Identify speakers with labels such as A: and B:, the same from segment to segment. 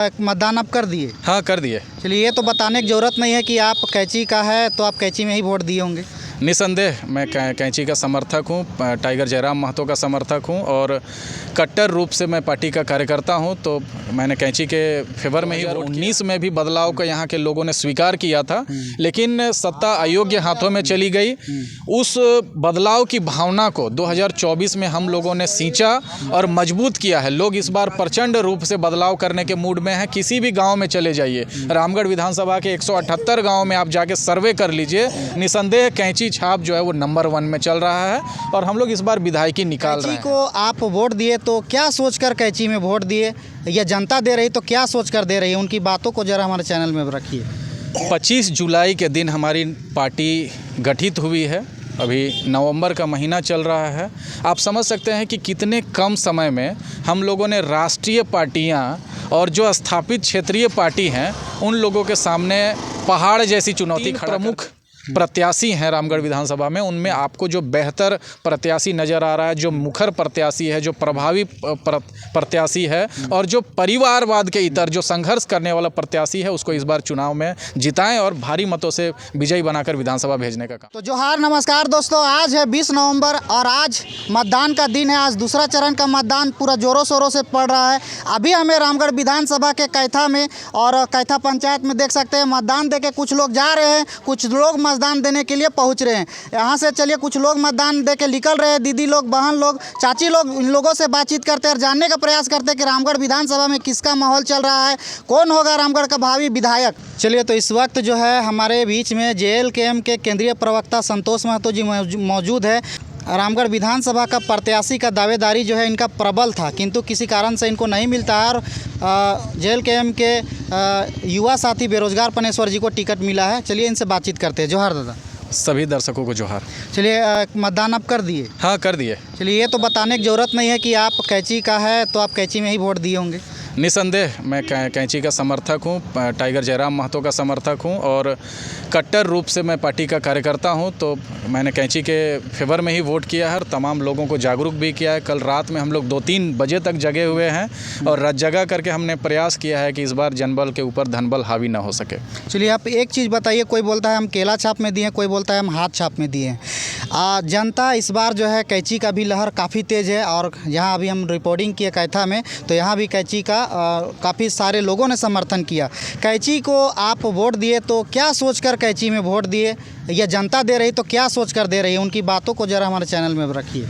A: मतदान आप कर दिए?
B: हाँ, कर दिए।
A: चलिए, ये तो बताने की ज़रूरत नहीं है कि आप कैंची का है तो आप कैंची में ही वोट दिए होंगे।
B: निसंदेह मैं कैंची का समर्थक हूँ, टाइगर जयराम महतो का समर्थक हूँ और कट्टर रूप से मैं पार्टी का कार्यकर्ता हूँ। तो मैंने कैंची के फेवर में ही 2019 में भी बदलाव को यहाँ के लोगों ने स्वीकार किया था, लेकिन सत्ता अयोग्य हाथों में चली गई। उस बदलाव की भावना को 2024 में हम लोगों ने सींचा और मजबूत किया है। लोग इस बार प्रचंड रूप से बदलाव करने के मूड में हैं। किसी भी गाँव में चले जाइए, रामगढ़ विधानसभा के 178 गाँव में आप जाके सर्वे कर लीजिए, निसंदेह कैंची छाप जो है वो नंबर 1 में चल रहा है और हम लोग इस बार विधायकी निकाल रहे हैं।
A: कैंची को आप वोट दिए तो क्या सोचकर कैंची में वोट दिए, या जनता दे रही तो क्या सोचकर दे रही है? उनकी बातों को जरा हमारे चैनल में रखिए।
B: 25 जुलाई के दिन हमारी पार्टी गठित हुई है। अभी नवंबर का महीना चल रहा है। आप समझ सकते हैं कि कितने कम समय में हम लोगों ने राष्ट्रीय पार्टियां और जो स्थापित क्षेत्रीय पार्टी हैं उन लोगों के सामने पहाड़ जैसी चुनौती खड़ा। प्रमुख प्रत्याशी हैं रामगढ़ विधानसभा में, उनमें आपको जो बेहतर प्रत्याशी नज़र आ रहा है, जो मुखर प्रत्याशी है, जो प्रभावी प्रत्याशी है और जो परिवारवाद के इतर जो संघर्ष करने वाला प्रत्याशी है, उसको इस बार चुनाव में जिताएं और भारी मतों से विजयी बनाकर विधानसभा भेजने का काम।
A: तो जोहार, नमस्कार दोस्तों। आज है 20 नवंबर और आज मतदान का दिन है। आज दूसरा चरण का मतदान पूरा जोरों शोरों से पड़ रहा है। अभी हमें रामगढ़ विधानसभा के कैथा में और कैथा पंचायत में देख सकते हैं मतदान देके कुछ लोग जा रहे हैं, कुछ लोग मतदान देने के लिए पहुंच रहे हैं। यहाँ से चलिए, कुछ लोग मतदान देके निकल रहे हैं। दीदी लोग, बहन लोग, चाची लोग, इन लोगों से बातचीत करते हैं और जानने का प्रयास करते हैं कि रामगढ़ विधानसभा में किसका माहौल चल रहा है, कौन होगा रामगढ़ का भावी विधायक। चलिए, तो इस वक्त जो है हमारे बीच में JLKM के केंद्रीय प्रवक्ता संतोष महतो जी मौजूद है। रामगढ़ विधानसभा का प्रत्याशी का दावेदारी जो है इनका प्रबल था, किंतु किसी कारण से इनको नहीं मिलता है और JLKM के युवा साथी बेरोजगार पनेश्वर जी को टिकट मिला है। चलिए, इनसे बातचीत करते हैं। जोहार दादा।
B: सभी दर्शकों को जोहार।
A: चलिए, मतदान आप कर दिए?
B: हाँ, कर दिए।
A: चलिए, ये तो बताने की ज़रूरत नहीं है कि आप कैंची का है तो आप कैंची में ही वोट दिए होंगे।
B: निसंदेह मैं कैंची का समर्थक हूँ, टाइगर जयराम महतो का समर्थक हूँ और कट्टर रूप से मैं पार्टी का कार्यकर्ता हूँ। तो मैंने कैंची के फेवर में ही वोट किया है और तमाम लोगों को जागरूक भी किया है। कल रात में हम लोग 2-3 बजे तक जगे हुए हैं और रात जगा करके हमने प्रयास किया है कि इस बार जनबल के ऊपर धनबल हावी ना हो सके।
A: चलिए, आप एक चीज़ बताइए, कोई बोलता है हम केला छाप में दिए हैं, कोई बोलता है हम हाथ छाप में दिए हैं। जनता इस बार जो है कैंची का भी लहर काफ़ी तेज़ है और यहाँ अभी हम रिपोर्टिंग किए कैथा में, तो यहाँ भी कैंची का काफ़ी सारे लोगों ने समर्थन किया। कैंची को आप वोट दिए तो क्या सोचकर कैंची में वोट दिए, या जनता दे रही तो क्या सोचकर दे रही है? उनकी बातों को ज़रा हमारे चैनल में रखिए।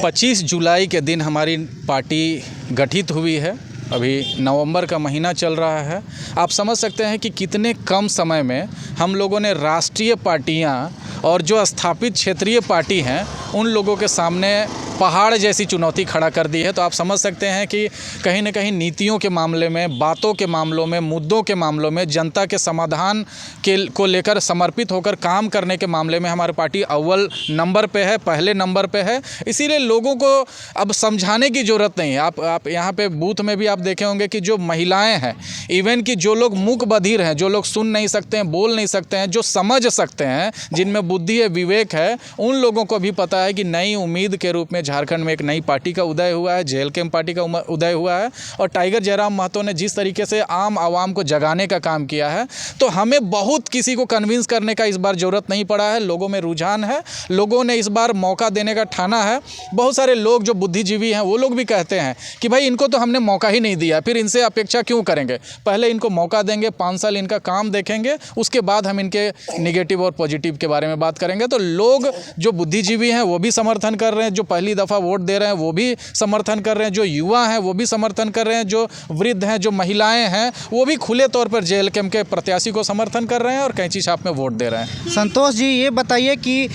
B: 25 जुलाई के दिन हमारी पार्टी गठित हुई है। अभी नवंबर का महीना चल रहा है। आप समझ सकते हैं कि कितने कम समय में हम लोगों ने राष्ट्रीय पार्टियां और जो स्थापित क्षेत्रीय पार्टी हैं उन लोगों के सामने पहाड़ जैसी चुनौती खड़ा कर दी है। तो आप समझ सकते हैं कि कहीं ना कहीं नीतियों के मामले में, बातों के मामलों में, मुद्दों के मामलों में, जनता के समाधान को लेकर समर्पित होकर काम करने के मामले में हमारी पार्टी अव्वल नंबर पे है, पहले नंबर पे है। इसीलिए लोगों को अब समझाने की ज़रूरत नहीं है। आप यहाँ पे बूथ में भी आप देखे होंगे कि जो महिलाएँ हैं, इवन कि जो लोग मूक बधिर हैं, जो लोग सुन नहीं सकते हैं, बोल नहीं सकते हैं, जो समझ सकते हैं, जिनमें बुद्धि है, विवेक है, उन लोगों को भी पता है कि नई उम्मीद के रूप में झारखंड में एक नई पार्टी का उदय हुआ है, JLKM पार्टी का उदय हुआ है और टाइगर जयराम महतो ने जिस तरीके से आम आवाम को जगाने का काम किया है, तो हमें बहुत किसी को कन्विंस करने का इस बार ज़रूरत नहीं पड़ा है। लोगों में रुझान है, लोगों ने इस बार मौका देने का ठाना है। बहुत सारे लोग जो बुद्धिजीवी हैं वो लोग भी कहते हैं कि भाई इनको तो हमने मौका ही नहीं दिया, फिर इनसे अपेक्षा क्यों करेंगे, पहले इनको मौका देंगे, 5 साल इनका काम देखेंगे, उसके बाद हम इनके निगेटिव और पॉजिटिव के बारे में बात करेंगे। तो लोग जो बुद्धिजीवी हैं वो भी समर्थन कर रहे हैं, जो पहली दफ़ा वोट दे रहे हैं वो भी समर्थन कर रहे हैं, जो युवा हैं वो भी समर्थन कर रहे हैं, जो वृद्ध हैं, जो महिलाएं हैं वो भी खुले तौर पर JLKM के प्रत्याशी को समर्थन कर रहे हैं और कैंची छाप में वोट दे रहे हैं।
A: संतोष जी, ये बताइए कि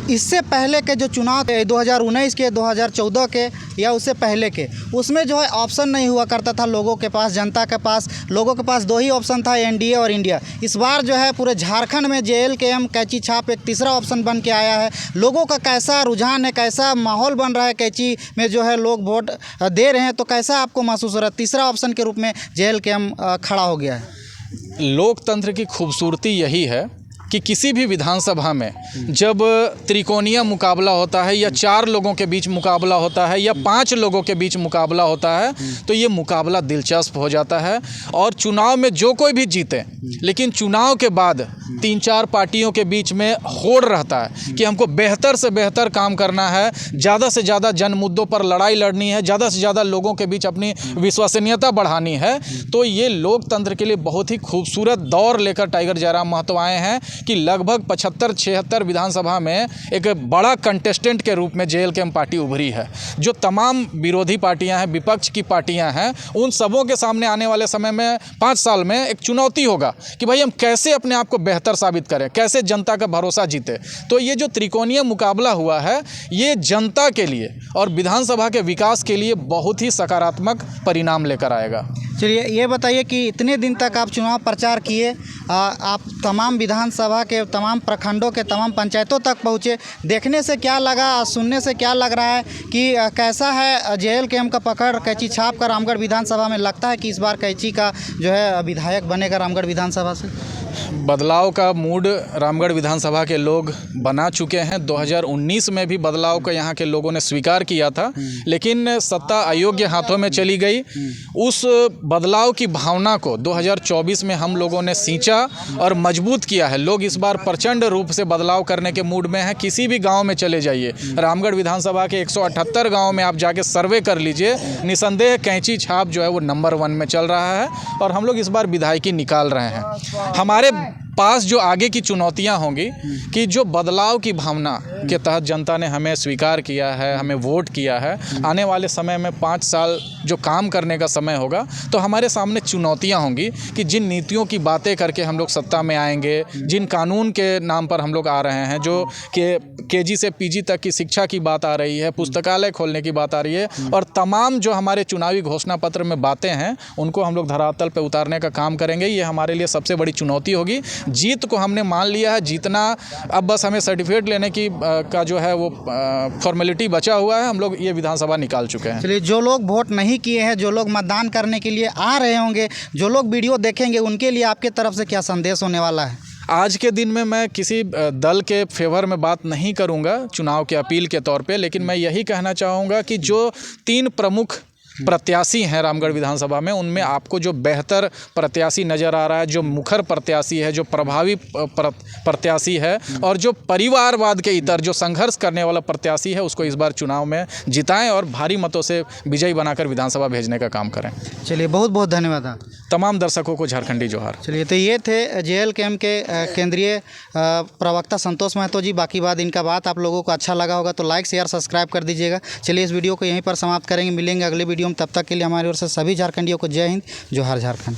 A: इससे पहले के जो चुनाव थे 2019 के, 2014 के या उससे पहले के, उसमें जो है ऑप्शन नहीं हुआ करता था लोगों के पास, जनता के पास। लोगों के पास 2 ही ऑप्शन था, NDA और इंडिया। इस बार जो है पूरे झारखंड में JLKM कैंची छाप एक तीसरा ऑप्शन बन के आया है। लोगों का कैसा रुझान है, कैसा माहौल बन रहा है कैंची में जो है लोग वोट दे रहे हैं, तो कैसा आपको महसूस हो रहा है तीसरा ऑप्शन के रूप में JLKM खड़ा हो गया है?
B: लोकतंत्र की खूबसूरती यही है कि किसी भी विधानसभा में जब त्रिकोणीय मुकाबला होता है या 4 लोगों के बीच मुकाबला होता है या 5 लोगों के बीच मुकाबला होता है तो ये मुकाबला दिलचस्प हो जाता है और चुनाव में जो कोई भी जीते, लेकिन चुनाव के बाद 3-4 पार्टियों के बीच में होड़ रहता है कि हमको बेहतर से बेहतर काम करना है, ज़्यादा से ज़्यादा जन मुद्दों पर लड़ाई लड़नी है, ज़्यादा से ज़्यादा लोगों के बीच अपनी विश्वसनीयता बढ़ानी है। तो ये लोकतंत्र के लिए बहुत ही खूबसूरत दौर लेकर टाइगर जयराम महतो आए हैं कि लगभग 75-76 विधानसभा में एक बड़ा कंटेस्टेंट के रूप में JLKM पार्टी उभरी है। जो तमाम विरोधी पार्टियां हैं, विपक्ष की पार्टियां हैं, उन सबों के सामने आने वाले समय में 5 साल में एक चुनौती होगा कि भाई हम कैसे अपने आप को बेहतर साबित करें, कैसे जनता का भरोसा जीते। तो ये जो त्रिकोणीय मुकाबला हुआ है ये जनता के लिए और विधानसभा के विकास के लिए बहुत ही सकारात्मक परिणाम लेकर आएगा।
A: चलिए ये बताइए कि इतने दिन तक आप चुनाव प्रचार किए, आप तमाम विधानसभा के तमाम प्रखंडों के तमाम पंचायतों तक पहुँचे, देखने से क्या लगा, सुनने से क्या लग रहा है कि कैसा है JLKM का पकड़ कैंची छाप कर रामगढ़ विधानसभा में? लगता है कि इस बार कैंची का जो है विधायक बनेगा रामगढ़ विधानसभा से?
B: बदलाव का मूड रामगढ़ विधानसभा के लोग बना चुके हैं। 2019 में भी बदलाव को यहाँ के लोगों ने स्वीकार किया था, लेकिन सत्ता अयोग्य हाथों में चली गई। उस बदलाव की भावना को 2024 में हम लोगों ने सींचा और मजबूत किया है। लोग इस बार प्रचंड रूप से बदलाव करने के मूड में हैं। किसी भी गांव में चले जाइए, रामगढ़ विधानसभा के 178 गाँव में आप जाके सर्वे कर लीजिए, निसंदेह कैंची छाप जो है वो नंबर 1 में चल रहा है और हम लोग इस बार विधायकी निकाल रहे हैं। हमारे पास जो आगे की चुनौतियां होंगी कि जो बदलाव की भावना के तहत जनता ने हमें स्वीकार किया है, हमें वोट किया है, आने वाले समय में 5 साल जो काम करने का समय होगा तो हमारे सामने चुनौतियां होंगी कि जिन नीतियों की बातें करके हम लोग सत्ता में आएंगे, जिन कानून के नाम पर हम लोग आ रहे हैं, जो KG से PG तक की शिक्षा की बात आ रही है, पुस्तकालय खोलने की बात आ रही है और तमाम जो हमारे चुनावी घोषणा पत्र में बातें हैं उनको हम लोग धरातल पर उतारने का काम करेंगे। ये हमारे लिए सबसे बड़ी चुनौती होगी। जीत को हमने मान लिया है, जीतना अब बस हमें सर्टिफिकेट लेने की का जो है वो फॉर्मेलिटी बचा हुआ है। हम लोग ये विधानसभा निकाल चुके हैं।
A: चलिए, जो लोग वोट नहीं किए हैं, जो लोग मतदान करने के लिए आ रहे होंगे, जो लोग वीडियो देखेंगे, उनके लिए आपके तरफ से क्या संदेश होने वाला है?
B: आज के दिन में मैं किसी दल के फेवर में बात नहीं करूंगा चुनाव के अपील के तौर पे, लेकिन मैं यही कहना चाहूँगा कि जो 3 प्रमुख प्रत्याशी हैं रामगढ़ विधानसभा में, उनमें आपको जो बेहतर प्रत्याशी नज़र आ रहा है, जो मुखर प्रत्याशी है, जो प्रभावी प्रत्याशी है और जो परिवारवाद के इतर जो संघर्ष करने वाला प्रत्याशी है, उसको इस बार चुनाव में जिताएं और भारी मतों से विजयी बनाकर विधानसभा भेजने का काम करें।
A: चलिए, बहुत बहुत धन्यवाद।
B: तमाम दर्शकों को झारखंडी जोहार।
A: चलिए, तो ये थे JLKM के केंद्रीय प्रवक्ता संतोष महतो जी। बाकी बात इनका बात आप लोगों को अच्छा लगा होगा तो लाइक शेयर सब्सक्राइब कर दीजिएगा। चलिए, इस वीडियो को यहीं पर समाप्त करेंगे, मिलेंगे अगले वीडियो में। तब तक के लिए हमारी ओर से सभी झारखंडियों को जय हिंद, जोहार झारखंड।